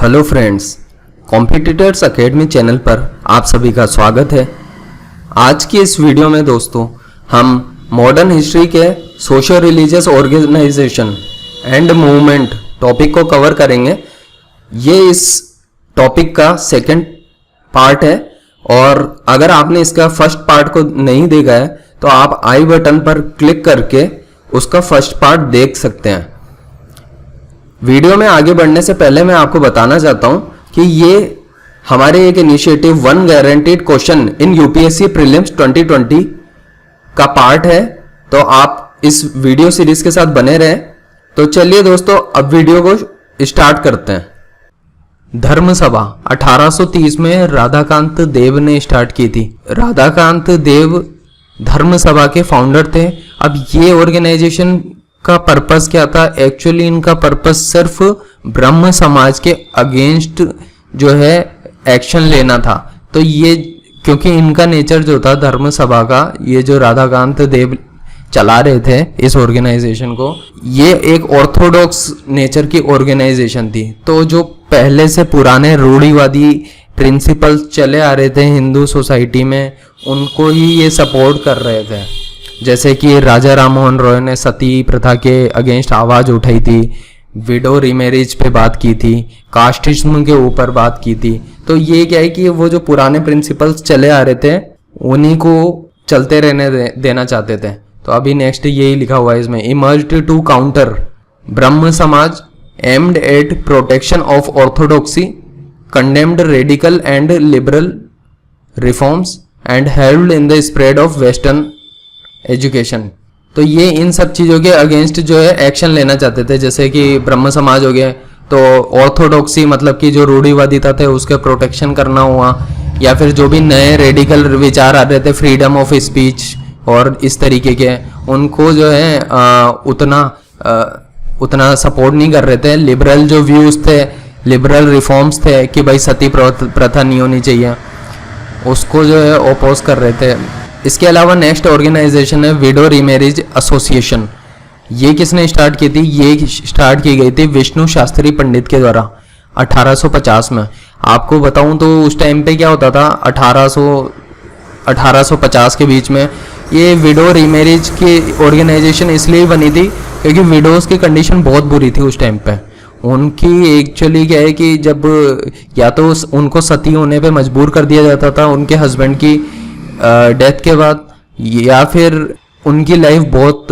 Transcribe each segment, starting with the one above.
Hello friends, competitors academy channel पर आप सभी का स्वागत है। आज की इस वीडियो में दोस्तों हम मॉडर्न हिस्ट्री के social religious organisation and movement topic को कवर करेंगे। ये इस टॉपिक का सेकंड पार्ट है और अगर आपने इसका फर्स्ट पार्ट को नहीं देखा है तो आप आई बटन पर क्लिक करके उसका फर्स्ट पार्ट देख सकते हैं। वीडियो में आगे बढ़ने से पहले मैं आपको बताना चाहता हूं कि ये हमारे एक initiative one guaranteed question in UPSC prelims 2020 का पार्ट है, तो आप इस वीडियो सीरीज के साथ बने रहें। तो चलिए दोस्तों, अब वीडियो को स्टार्ट करते हैं। धर्म सभा 1830 में राधाकांत देव ने स्टार्ट की थी। राधाकांत देव धर्म सभा के फाउंडर थे। अब ये ऑर्गेनाइजेशन का पर्पस क्या था? एक्चुअली इनका पर्पस सिर्फ ब्रह्म समाज के अगेंस्ट जो है एक्शन लेना था। तो ये क्योंकि इनका नेचर जो था धर्म सभा का, ये जो राधाकांत देव चला रहे थे इस ऑर्गेनाइजेशन को, ये एक ऑर्थोडॉक्स नेचर की ऑर्गेनाइजेशन थी। तो जो पहले से पुराने रूढ़िवादी प्रिंसिपल्स चले आ रहे थे हिंदू सोसाइटी में, उनको ही ये सपोर्ट कर रहे थे। जैसे कि राजा राम मोहन रॉय ने सती प्रथा के अगेंस्ट आवाज उठाई थी, विडो रीमैरिज पे बात की थी, कास्टिज्म के ऊपर बात की थी। तो ये क्या है कि वो जो पुराने प्रिंसिपल्स चले आ रहे थे उन्हीं को चलते रहने देना चाहते थे। तो अभी नेक्स्ट यही लिखा हुआ है इसमें, इमर्ज्ड टू काउंटर ब्रह्म समाज aimed at protection of orthodoxy, condemned radical and liberal reforms and held in the spread of western education. तो ये इन सब चीज़ों के अगेंस्ट जो है एक्शन लेना चाहते थे। जैसे कि ब्रह्म समाज हो गया तो ऑर्थोडॉक्सी मतलब कि जो रूढ़िवादिता थे उसके प्रोटेक्शन करना हुआ, या फिर जो भी नए रेडिकल विचार आ रहे थे, फ्रीडम ऑफ स्पीच और इस तरीके के, उनको जो है उतना सपोर्ट नहीं कर रहे थे। लिबरल जो व्यूज़ थे, लिबरल रिफॉर्म्स थे कि भाई सती प्रथा नहीं होनी चाहिए, उसको जो है ओपोज कर रहे थे। इसके अलावा नेक्स्ट ऑर्गेनाइजेशन है विडो रीमैरिज एसोसिएशन। ये किसने स्टार्ट की थी? ये स्टार्ट की गई थी विष्णु शास्त्री पंडित के द्वारा 1850 में। आपको बताऊं तो उस टाइम पे क्या होता था, 1850 के बीच में ये विडो रीमैरिज की ऑर्गेनाइजेशन इसलिए बनी थी क्योंकि विडोज की कंडीशन बहुत बुरी थी उस टाइम पे। उनकी एक्चुअली क्या है कि जब या तो उनको सती होने पे मजबूर कर दिया जाता था उनके हस्बैंड की डेथ के बाद, या फिर उनकी लाइफ बहुत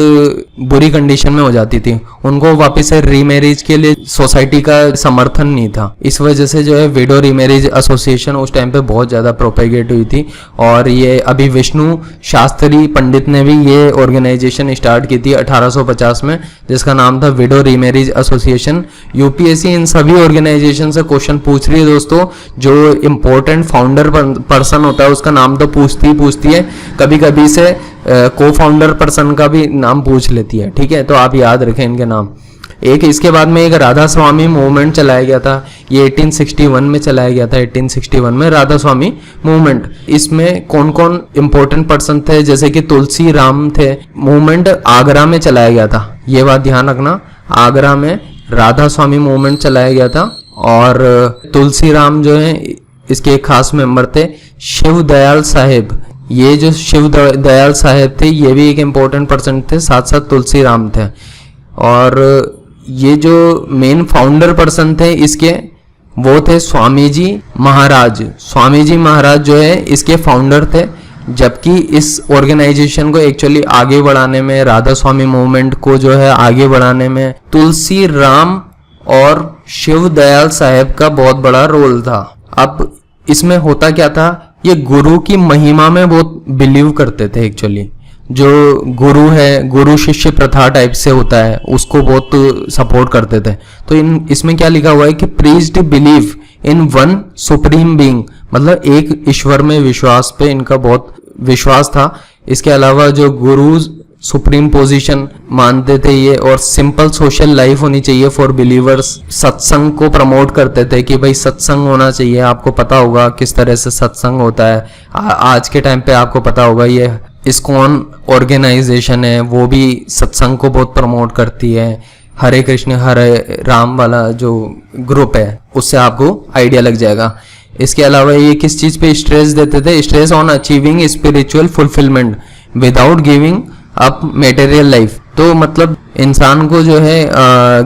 बुरी कंडीशन में हो जाती थी। उनको वापस से रीमैरिज के लिए सोसाइटी का समर्थन नहीं था। इस वजह से जो है विडो रीमैरिज एसोसिएशन उस टाइम पे बहुत ज़्यादा प्रोपेगेट हुई थी। और ये अभी विष्णु शास्त्री पंडित ने भी ये ऑर्गेनाइजेशन स्टार्ट की थी 1850 में, जिसका नाम था विडो रीमैरिज एसोसिएशन। यूपीएससी इन सभी ऑर्गेनाइजेशन से क्वेश्चन पूछ रही है दोस्तों। जो इम्पोर्टेंट फाउंडर पर्सन होता है उसका नाम तो पूछती है, कभी कभी से को फाउंडर पर्सन का भी नाम पूछ लेती है। ठीक है, तो आप याद रखें इनके नाम। एक इसके बाद में एक राधा स्वामी मूवमेंट चलाया गया था। ये 1861 में चलाया गया था। 1861 में राधा स्वामी मूवमेंट, इसमें कौन कौन इंपॉर्टेंट पर्सन थे? जैसे कि तुलसी राम थे। मूवमेंट आगरा में चलाया गया था, ये बात ध्यान रखना। आगरा में राधा स्वामी मूवमेंट चलाया गया था। और तुलसी राम जो है इसके एक खास मेंबर थे। शिव दयाल साहेब, ये जो शिव दयाल साहेब थे ये भी एक इम्पोर्टेंट पर्सन थे, साथ साथ तुलसी राम थे। और ये जो मेन फाउंडर पर्सन थे इसके, वो थे स्वामी जी महाराज। स्वामी जी महाराज जो है इसके फाउंडर थे। जबकि इस ऑर्गेनाइजेशन को एक्चुअली आगे बढ़ाने में, राधा स्वामी मूवमेंट को जो है आगे बढ़ाने में तुलसी राम और शिव दयाल साहेब का बहुत बड़ा रोल था। अब इसमें होता क्या था, ये गुरु की महिमा में बहुत बिलीव करते थे। एक्चुअली जो गुरु है, गुरु शिष्य प्रथा टाइप से होता है, उसको बहुत सपोर्ट करते थे। तो इसमें क्या लिखा हुआ है कि priests believe in one supreme being, मतलब एक ईश्वर में विश्वास पे इनका बहुत विश्वास था। इसके अलावा जो गुरु सुप्रीम पोजीशन मानते थे ये, और सिंपल सोशल लाइफ होनी चाहिए फॉर बिलीवर्स। सत्संग को प्रमोट करते थे कि भाई सत्संग होना चाहिए। आपको पता होगा किस तरह से सत्संग होता है। आज के टाइम पे आपको पता होगा ये इस्कॉन ऑर्गेनाइजेशन है, वो भी सत्संग को बहुत प्रमोट करती है। हरे कृष्ण हरे राम वाला जो ग्रुप है उससे आपको आइडिया लग जाएगा। इसके अलावा ये किस चीज़ पे स्ट्रेस देते थे? Stress on achieving spiritual fulfilment without giving up material life. तो मतलब इंसान को जो है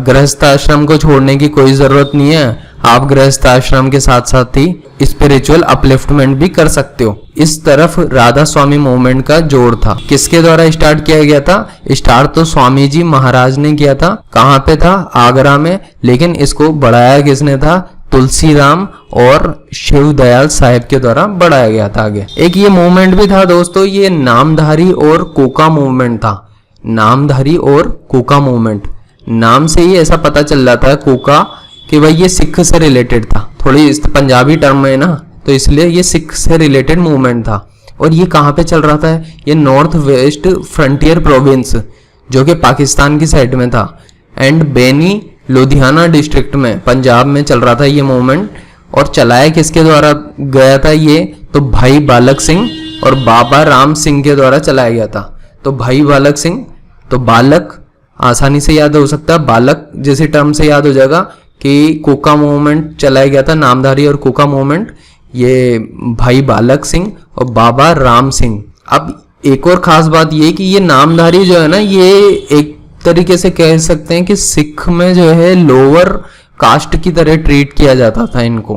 गृहस्थ आश्रम को छोड़ने की कोई ज़रूरत नहीं है, आप गृहस्थ आश्रम के साथ साथ ही स्पिरिचुअल अपलिफ्टमेंट भी कर सकते हो। इस तरफ राधा स्वामी मूवमेंट का जोर था। किसके द्वारा स्टार्ट किया गया था? स्टार्ट तो स्वामी जी महाराज ने किया था। कहाँ पे था? आगरा में। लेकिन इसको बढ़ाया किसने था? तुलसीराम और शिव दयाल साहेब के द्वारा बढ़ाया गया था आगे। एक ये मूवमेंट भी था दोस्तों, ये नामधारी और कोका मूवमेंट था। नामधारी और कोका मूवमेंट, नाम से ही ऐसा पता चल जाता है कोका कि भाई ये सिख से रिलेटेड था। थोड़ी इस पंजाबी टर्म है ना, तो इसलिए ये सिख से रिलेटेड मूवमेंट था। और ये कहाँ पे चल रहा था? ये नॉर्थ वेस्ट फ्रंटियर प्रोविंस जो कि पाकिस्तान की साइड में था, एंड बेनी लुधियाना डिस्ट्रिक्ट में पंजाब में चल रहा था ये मूवमेंट। और चलाया किसके द्वारा गया था ये? तो भाई बालक सिंह और बाबा राम सिंह के द्वारा चलाया गया था। तो भाई बालक सिंह, तो बालक आसानी से याद हो सकता है, बालक जैसे टर्म से याद हो जाएगा कि कोका मूवमेंट चलाया गया था, नामधारी और कोका मूवमेंट, ये भाई बालक सिंह और बाबा राम सिंह। अब एक और खास बात ये कि ये नामधारी जो है ना, ये एक तरीके से कह सकते हैं कि सिख में जो है लोअर कास्ट की तरह ट्रीट किया जाता था इनको,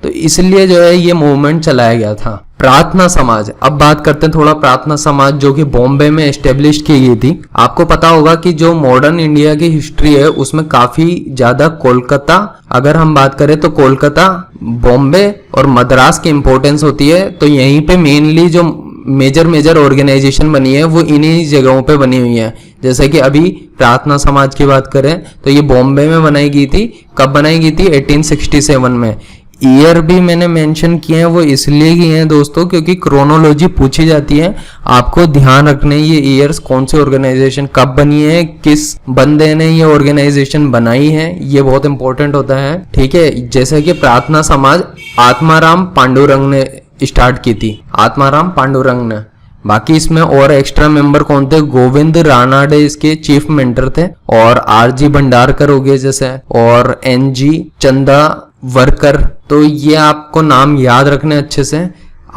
तो इसलिए जो है ये मूवमेंट चलाया गया था। प्रार्थना समाज, अब बात करते हैं थोड़ा प्रार्थना समाज जो कि बॉम्बे में एस्टेब्लिश की गई थी। आपको पता होगा कि जो मॉडर्न इंडिया की हिस्ट्री है उसमें काफी ज्यादा कोलकाता, अगर हम बात करें तो कोलकाता, बॉम्बे और मद्रास की इंपॉर्टेंस होती है। तो यहीं पे मेनली जो मेजर ऑर्गेनाइजेशन बनी है वो इन्हीं जगहों पे बनी हुई है। जैसे कि अभी प्रार्थना समाज की बात करें तो ये बॉम्बे में बनाई गई थी। कब बनाई गई थी? 1867 में। ईयर भी मैंने मेंशन किए हैं, वो इसलिए किए हैं दोस्तों क्योंकि क्रोनोलॉजी पूछी जाती है, आपको ध्यान रखने ये ईयर्स कौन सी ऑर्गेनाइजेशन कब बनी है, किस बंदे ने ये ऑर्गेनाइजेशन बनाई है, ये बहुत इंपॉर्टेंट होता है। ठीक है, जैसे कि प्रार्थना समाज आत्माराम पांडुरंग ने स्टार्ट की थी, आत्माराम पांडुरंग ने। बाकी इसमें और एक्स्ट्रा मेंबर कौन थे? गोविंद रानाडे इसके चीफ मेंटर थे, और आरजी भंडारकर हो गए जैसे, और एनजी चंदा वर्कर। तो ये आपको नाम याद रखने अच्छे से।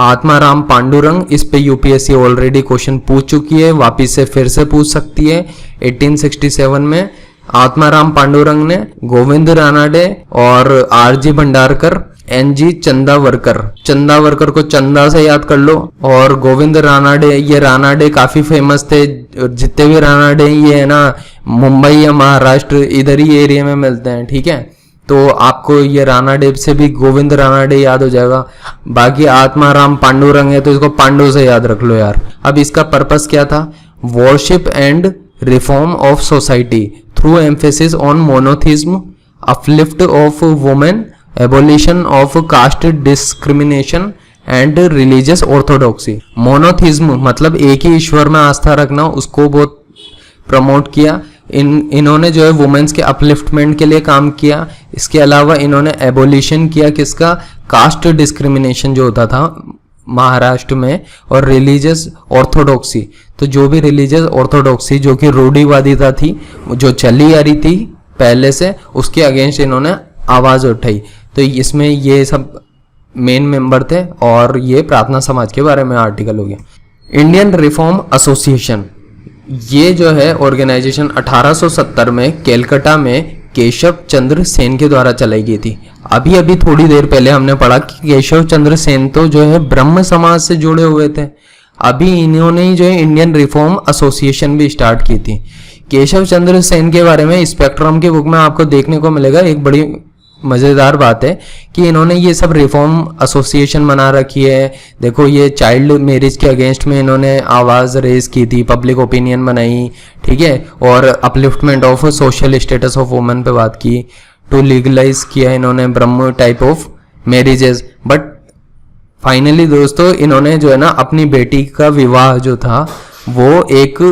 आत्माराम पांडुरंग, इस पे यूपीएससी ऑलरेडी क्वेश्चन पूछ चुकी है, वापिस से फिर से पूछ सकती है। 1867 में आत्माराम पांडुरंग ने गोविंद रानाडे और आरजी भंडारकर, एनजी चंदा वर्कर को चंदा से याद कर लो, और गोविंद रानाडे, ये रानाडे काफी फेमस थे। जितने भी रानाडे ये है ना मुंबई या महाराष्ट्र इधर ही एरिया में मिलते हैं। ठीक है, तो आपको ये रानाडे से भी गोविंद रानाडे याद हो जाएगा। बाकी आत्माराम पांडुरंग है तो इसको पांडु से याद रख लो यार। अब इसका पर्पस क्या था? Worship and reform of society through emphasis on monotheism, uplift of women, abolition of caste discrimination and religious orthodoxy. Monotheism मतलब एक ही ईश्वर में आस्था रखना, उसको बहुत प्रमोट किया। इन्होंने जो है वुमेन्स के अपलिफ्टमेंट के लिए काम किया। इसके अलावा इन्होंने एबोलिशन किया किसका? कास्ट डिस्क्रिमिनेशन जो होता था महाराष्ट्र में, और रिलीजियस ऑर्थोडॉक्सी, तो जो भी रिलीजियस ऑर्थोडॉक्सी जो कि रूढ़िवादिता थी जो चली आ रही थी पहले से, उसके अगेंस्ट इन्होंने आवाज उठाई। तो इसमें ये सब मेन मेंबर थे, और ये प्रार्थना समाज के बारे में आर्टिकल हो गया। इंडियन रिफॉर्म एसोसिएशन, ये जो है ऑर्गेनाइजेशन 1870 में कैलकाटा में केशव चंद्र सेन के द्वारा चलाई गई थी। अभी अभी थोड़ी देर पहले हमने पढ़ा कि केशव चंद्र सेन तो जो है ब्रह्म समाज से जुड़े हुए थे। अभी इन्होंने ही जो है इंडियन रिफॉर्म एसोसिएशन भी स्टार्ट की थी। केशव चंद्र सेन के बारे में स्पेक्ट्रम की बुक में आपको देखने को मिलेगा। एक बड़ी मज़ेदार बात है कि इन्होंने ये सब रिफॉर्म एसोसिएशन बना रखी है। देखो ये चाइल्ड मैरिज के अगेंस्ट में इन्होंने आवाज़ रेज की थी, पब्लिक ओपिनियन बनाई, ठीक है, और upliftment of social status of women पे बात की, टू लीगलाइज किया इन्होंने ब्रह्म type of marriages. But finally दोस्तों इन्होंने जो है ना अपनी बेटी का विवाह जो था वो एक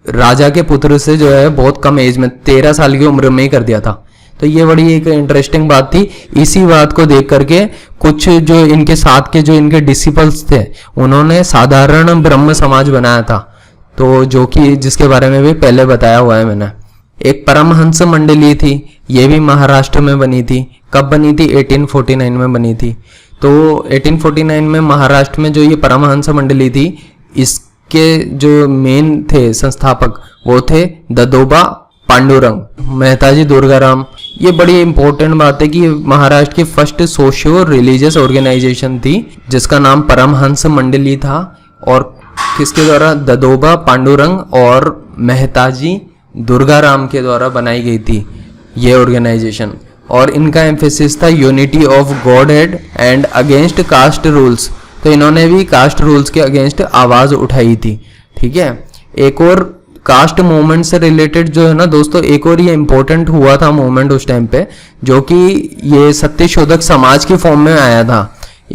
राजा के पुत्र से जो है बहुत कम एज में 13 साल की उम्र में ही कर दिया था। तो ये बड़ी एक इंटरेस्टिंग बात थी। इसी बात को देख करके कुछ जो इनके साथ के जो इनके डिसिपल्स थे उन्होंने साधारण ब्रह्म समाज बनाया था, तो जो कि जिसके बारे में भी पहले बताया हुआ है मैंने। एक परमहंस मंडली थी, ये भी महाराष्ट्र में बनी थी। कब बनी थी? 1849 में बनी थी। तो 1849 में महाराष्ट्र में जो ये परमहंस मंडली थी, इसके जो मेन थे संस्थापक वो थे ददोबा पांडुरंग, मेहताजी दुर्गाराम। ये बड़ी इंपॉर्टेंट बात है कि महाराष्ट्र की फर्स्ट सोशियो रिलीजियस ऑर्गेनाइजेशन थी जिसका नाम परमहंस मंडली था, और किसके द्वारा? ददोबा पांडुरंग और मेहताजी दुर्गाराम के द्वारा बनाई गई थी ये ऑर्गेनाइजेशन। और इनका एम्फेसिस था unity of God head and against caste rules. तो इन्होंने भी कास्ट रूल्स के अगेंस्ट आवाज उठाई थी। ठीक है, एक और कास्ट मूवमेंट से रिलेटेड जो है ना दोस्तों, एक और ये इंपॉर्टेंट हुआ था मूवमेंट उस टाइम पे, जो कि ये सत्यशोधक समाज की फॉर्म में आया था।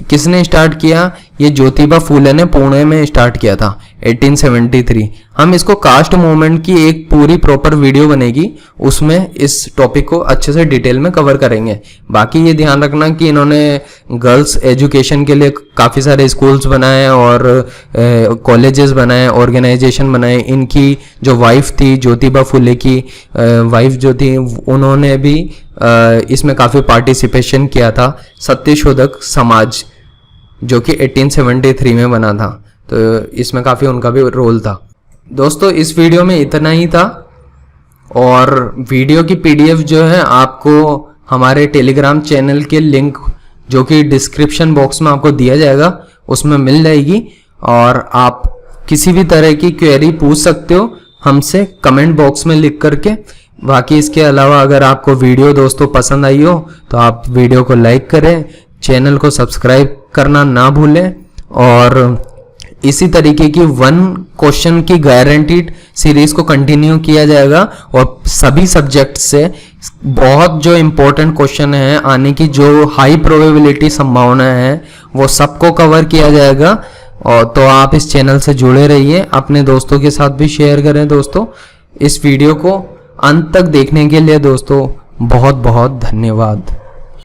किसने स्टार्ट किया? ये ज्योतिबा फूले ने पुणे में स्टार्ट किया था 1873। हम इसको कास्ट मूवमेंट की एक पूरी प्रॉपर वीडियो बनेगी, उसमें इस टॉपिक को अच्छे से डिटेल में कवर करेंगे। बाकी ये ध्यान रखना कि इन्होंने गर्ल्स एजुकेशन के लिए काफ़ी सारे स्कूल्स बनाए और कॉलेजेस बनाए, ऑर्गेनाइजेशन बनाए। इनकी जो वाइफ थी, ज्योतिबा फूले की वाइफ जो थी, उन्होंने भी इसमें काफ़ी पार्टिसिपेशन किया था। सत्यशोधक समाज जो कि 1873 में बना था, तो इसमें काफ़ी उनका भी रोल था। दोस्तों इस वीडियो में इतना ही था, और वीडियो की पीडीएफ जो है आपको हमारे टेलीग्राम चैनल के लिंक जो कि डिस्क्रिप्शन बॉक्स में आपको दिया जाएगा उसमें मिल जाएगी, और आप किसी भी तरह की क्वेरी पूछ सकते हो हमसे कमेंट बॉक्स में लिख करके। बाकी इसके अलावा अगर आपको वीडियो दोस्तों पसंद आई हो तो आप वीडियो को लाइक करें, चैनल को सब्सक्राइब करना ना भूलें, और इसी तरीके की 1 क्वेश्चन की गारंटीड सीरीज को कंटिन्यू किया जाएगा, और सभी सब्जेक्ट से बहुत जो इम्पोर्टेंट क्वेश्चन है आने की जो हाई प्रोबेबिलिटी संभावना है वो सबको कवर किया जाएगा। और तो आप इस चैनल से जुड़े रहिए, अपने दोस्तों के साथ भी शेयर करें। दोस्तों इस वीडियो को अंत तक देखने के लिए दोस्तों बहुत बहुत धन्यवाद।